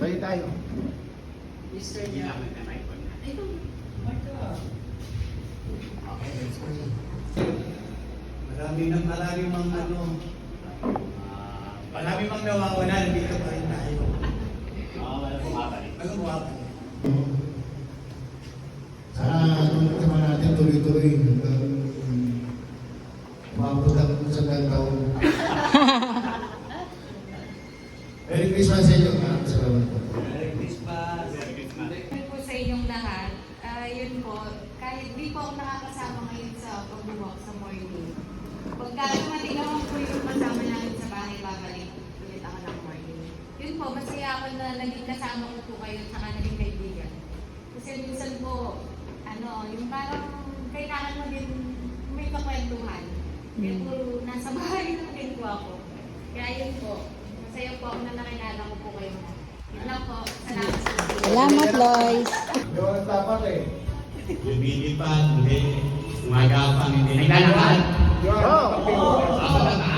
Tayo tayo. Mr. Nya. Ito. Okay, let's pray. Marami mang ano. Marami mang nawawala, nandito pa rin tayo. Walang bumabalik. Walang bumabalik. Sana tulungan naman natin tuloy-tuloy hanggang umabot ang sa taon. Merry Christmas sa inyo. Salamat po. Merry Christmas. Merry Christmas. Thank po sa inyong lahat. Yun po, kahit di po ako nakakasama ngayon sa pag-walk sa morning. Pagka dumating naman po yung kasama namin sa bahay, babalik ulit ako ng morning. Yun po, masaya ako na naging kasama ko po kayo at saka naging kaibigan. Kasi minsan po, yung parang kailangan mo din may kakwentuhan. Kaya po, nasa bahay na din po ako. Kaya yun po, masaya po ako na nakilala ko po kayo. Yun lang po, salamat sa inyo. Salamat, Lois. Doon dapat eh. Lumilipad, muli. Umagapang, hindi naglalakad. Ako na ba?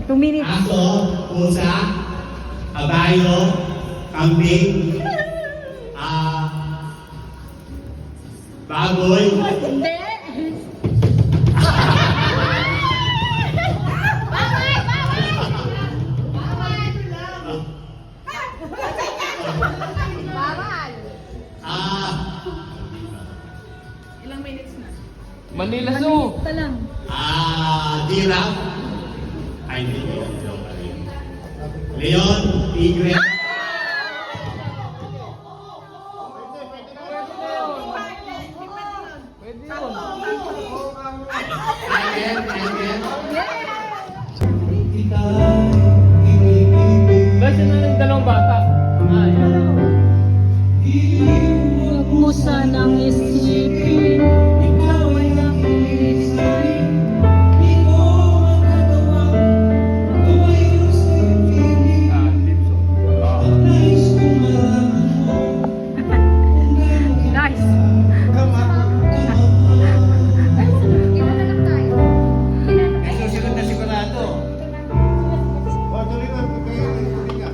2 minutes. Aso, pusa, kabayo, kambing, baboy. Hindi. Bawal. Ilang minutes na? Manila Zoo. Ito lang. Giraffe. Ay, hindi. Leon, tigre. Pwede yun. Basta na ng dalawang bata. Yan. Huwag mo sanang isipin. Ikaw ay nakiisip. Di ko magagawa. Gaway ko sa piling. Lipso. Nais ko malaman mo. Nice. Ay, susunod na sigurado. O, tuloy nga. Tuloy nga.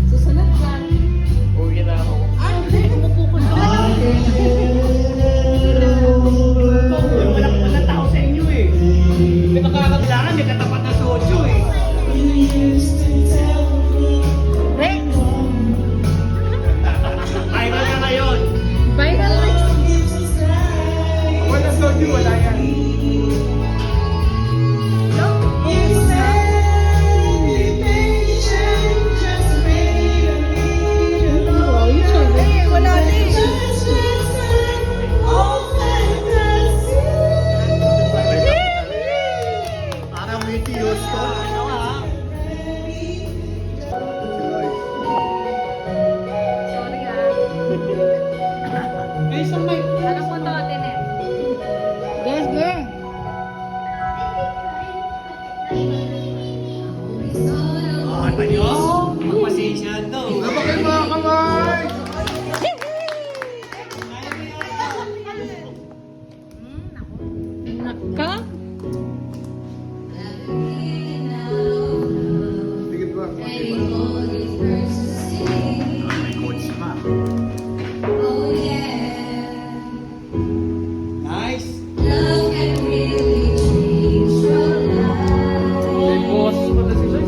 Susunod ka. Uwi na ako. Umupo ko na. Walang tao sa inyo eh. May nakakablaan, may katapat na sosyo eh. Rex. Viral na ngayon. Viral Rex. Walang sosyo, wala yan. Wala din. Parang may tiyos ko. Sorry May isang mic. Ano po ito, Tenet? Yes, yes. Ano nyo? Magpasensya to. Bakit mga kamay? Naka? Sige po. May coach pa. Nice. May boss pa na sila.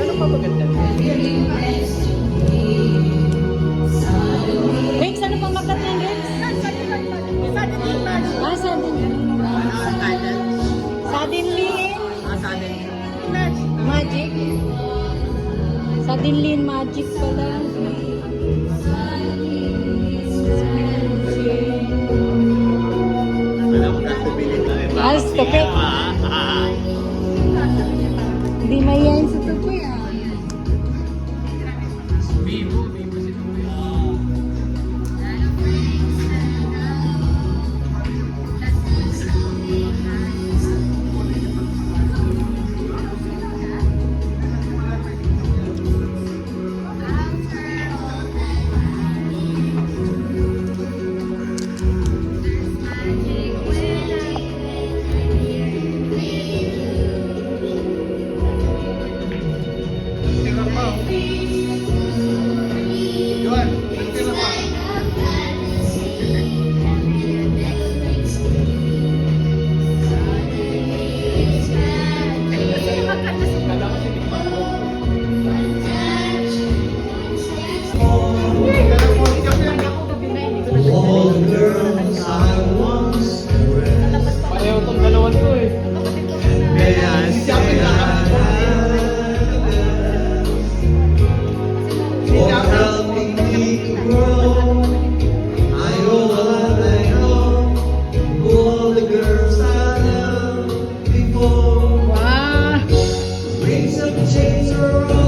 Ano pa maganda? Rex, ano pang makat yan, Rex? Suddenly. Magic. Suddenly magic pala. Alam mo, katubilin na rin. Alas, tupik. Hindi mayayin sa tupoy ah. Vivo si Thank you.